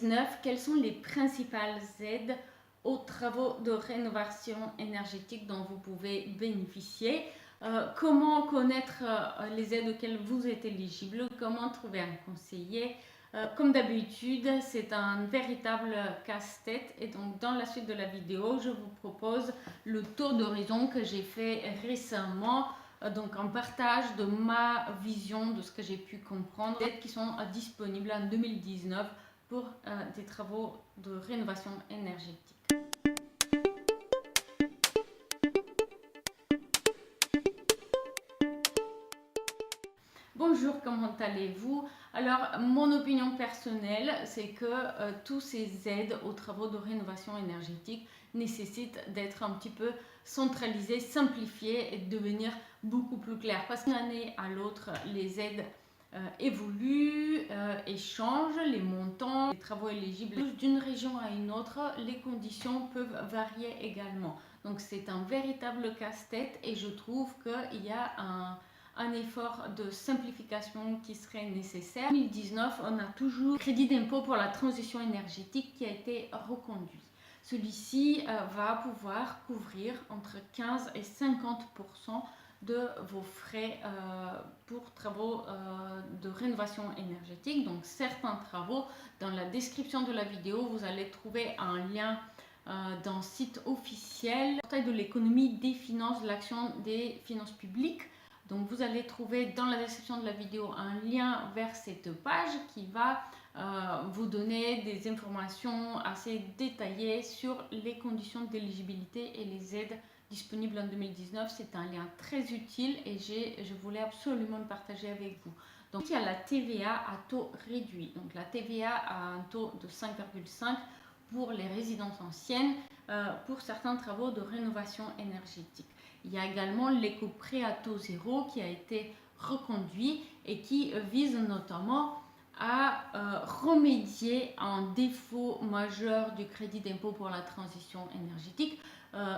2019, quelles sont les principales aides aux travaux de rénovation énergétique dont vous pouvez bénéficier? Comment connaître les aides auxquelles vous êtes éligible? Comment trouver un conseiller? Comme d'habitude, c'est un véritable casse-tête et donc dans la suite de la vidéo, je vous propose le tour d'horizon que j'ai fait récemment, donc un partage de ma vision de ce que j'ai pu comprendre, des aides qui sont disponibles en 2019 pour des travaux de rénovation énergétique. Bonjour, comment allez-vous? Alors, mon opinion personnelle, c'est que tous ces aides aux travaux de rénovation énergétique nécessitent d'être un petit peu centralisées, simplifiées et de devenir beaucoup plus claires. Parce qu'une année à l'autre, les aides évoluent et changent, les montants, les travaux éligibles d'une région à une autre, les conditions peuvent varier également. Donc, c'est un véritable casse-tête et je trouve qu'il y a un effort de simplification qui serait nécessaire. En 2019, on a toujours le crédit d'impôt pour la transition énergétique qui a été reconduit. Celui-ci va pouvoir couvrir entre 15 et 50% de vos frais pour travaux de rénovation énergétique. Donc certains travaux, dans la description de la vidéo, vous allez trouver un lien d'un site officiel, portail de l'économie, des finances, de l'action des finances publiques. Donc vous allez trouver dans la description de la vidéo un lien vers cette page qui va vous donner des informations assez détaillées sur les conditions d'éligibilité et les aides disponibles en 2019. C'est un lien très utile et je voulais absolument le partager avec vous. Donc il y a la TVA à taux réduit. Donc la TVA a un taux de 5,5 pour les résidences anciennes pour certains travaux de rénovation énergétique. Il y a également l'éco-prêt à taux zéro qui a été reconduit et qui vise notamment à remédier à un défaut majeur du crédit d'impôt pour la transition énergétique,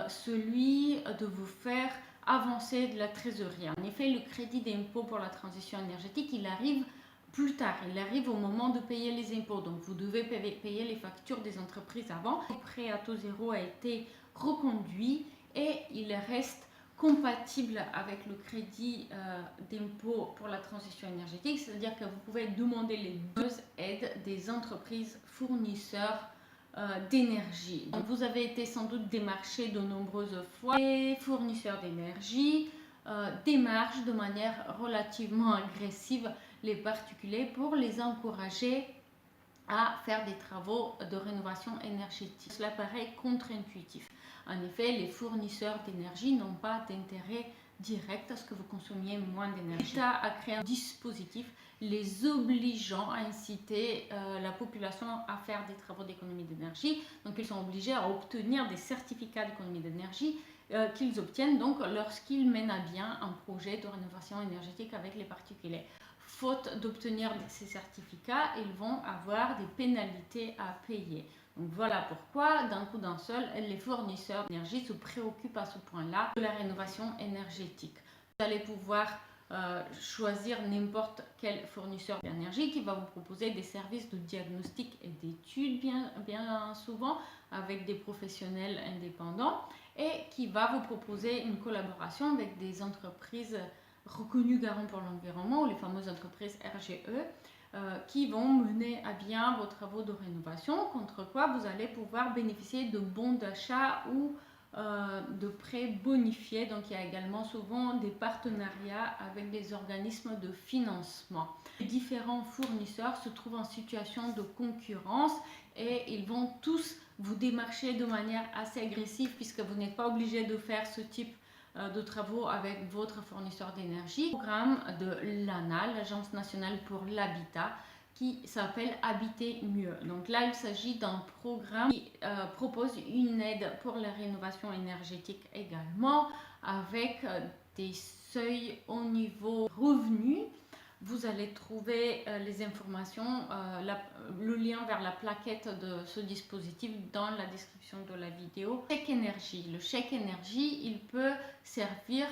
celui de vous faire avancer de la trésorerie. En effet, le crédit d'impôt pour la transition énergétique, il arrive plus tard, il arrive au moment de payer les impôts, donc vous devez payer les factures des entreprises avant. Le prêt à taux zéro a été reconduit et il reste compatible avec le crédit d'impôt pour la transition énergétique, c'est-à-dire que vous pouvez demander les deux aides des entreprises fournisseurs d'énergie. Donc vous avez été sans doute démarché de nombreuses fois. Les fournisseurs d'énergie démarchent de manière relativement agressive les particuliers pour les encourager à faire des travaux de rénovation énergétique. Cela paraît contre-intuitif. En effet, les fournisseurs d'énergie n'ont pas d'intérêt direct à ce que vous consommiez moins d'énergie. L'État a créé un dispositif les obligeant à inciter la population à faire des travaux d'économie d'énergie. Donc ils sont obligés à obtenir des certificats d'économie d'énergie qu'ils obtiennent donc lorsqu'ils mènent à bien un projet de rénovation énergétique avec les particuliers. Faute d'obtenir ces certificats, ils vont avoir des pénalités à payer. Donc voilà pourquoi, d'un coup d'un seul, les fournisseurs d'énergie se préoccupent à ce point-là de la rénovation énergétique. Vous allez pouvoir choisir n'importe quel fournisseur d'énergie qui va vous proposer des services de diagnostic et d'études bien souvent avec des professionnels indépendants et qui va vous proposer une collaboration avec des entreprises reconnues garants pour l'environnement ou les fameuses entreprises RGE qui vont mener à bien vos travaux de rénovation, contre quoi vous allez pouvoir bénéficier de bons d'achat ou de prêts bonifiés. Donc il y a également souvent des partenariats avec des organismes de financement. Les différents fournisseurs se trouvent en situation de concurrence et ils vont tous vous démarcher de manière assez agressive puisque vous n'êtes pas obligé de faire ce type de travaux avec votre fournisseur d'énergie. Le programme de l'ANA, l'Agence nationale pour l'habitat, qui s'appelle Habiter mieux. Donc là, il s'agit d'un programme qui propose une aide pour la rénovation énergétique également, avec des seuils au niveau revenus. Vous allez trouver les informations, le lien vers la plaquette de ce dispositif dans la description de la vidéo. Chèque énergie. Le chèque énergie, il peut servir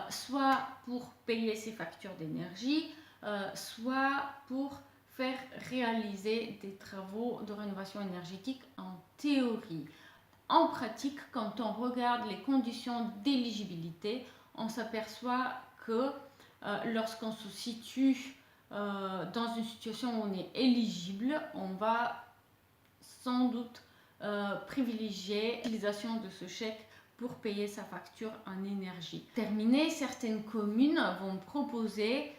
soit pour payer ses factures d'énergie, soit pour faire réaliser des travaux de rénovation énergétique en théorie. En pratique, quand on regarde les conditions d'éligibilité, on s'aperçoit que lorsqu'on se situe dans une situation où on est éligible, on va sans doute privilégier l'utilisation de ce chèque pour payer sa facture en énergie. Terminé, certaines communes vont proposer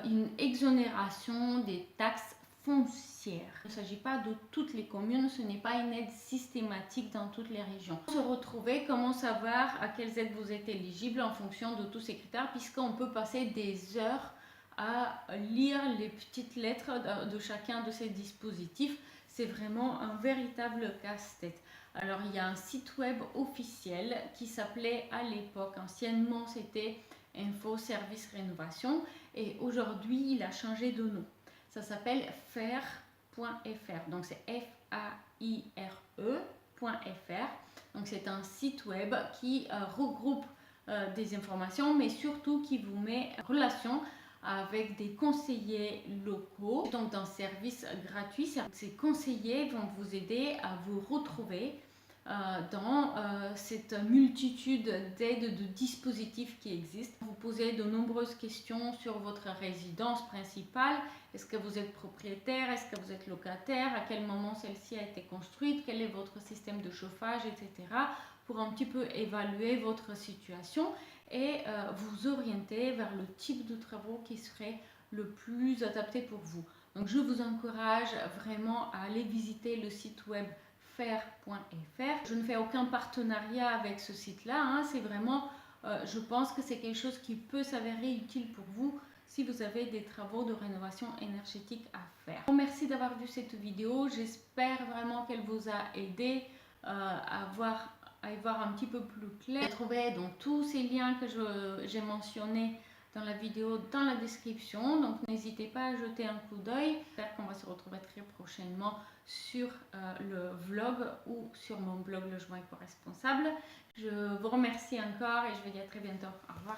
une exonération des taxes foncières. Il ne s'agit pas de toutes les communes, ce n'est pas une aide systématique dans toutes les régions. Pour se retrouver, comment savoir à quelles aides vous êtes éligible en fonction de tous ces critères, puisqu'on peut passer des heures à lire les petites lettres de chacun de ces dispositifs. C'est vraiment un véritable casse-tête. Alors il y a un site web officiel qui s'appelait à l'époque, anciennement c'était Info Service Rénovation, et aujourd'hui il a changé de nom. Ça s'appelle faire.fr, donc c'est FAIRE.fr. Donc c'est un site web qui regroupe des informations, mais surtout qui vous met en relation avec des conseillers locaux, donc d'un service gratuit. Ces conseillers vont vous aider à vous retrouver dans cette multitude d'aides, de dispositifs qui existent. Vous posez de nombreuses questions sur votre résidence principale. Est-ce que vous êtes propriétaire? Est-ce que vous êtes locataire? À quel moment celle-ci a été construite? Quel est votre système de chauffage, etc. pour un petit peu évaluer votre situation et vous orienter vers le type de travaux qui serait le plus adapté pour vous. Donc je vous encourage vraiment à aller visiter le site web faire.fr. Je ne fais aucun partenariat avec ce site-là, hein. C'est vraiment, je pense que c'est quelque chose qui peut s'avérer utile pour vous si vous avez des travaux de rénovation énergétique à faire. Merci d'avoir vu cette vidéo, j'espère vraiment qu'elle vous a aidé à y voir un petit peu plus clair. Trouvez donc tous ces liens que j'ai mentionnés dans la vidéo dans la description, donc n'hésitez pas à jeter un coup d'œil. J'espère qu'on va se retrouver très prochainement sur le vlog ou sur mon blog Logement éco-responsable. Je vous remercie encore et je vous dis à très bientôt. Au revoir.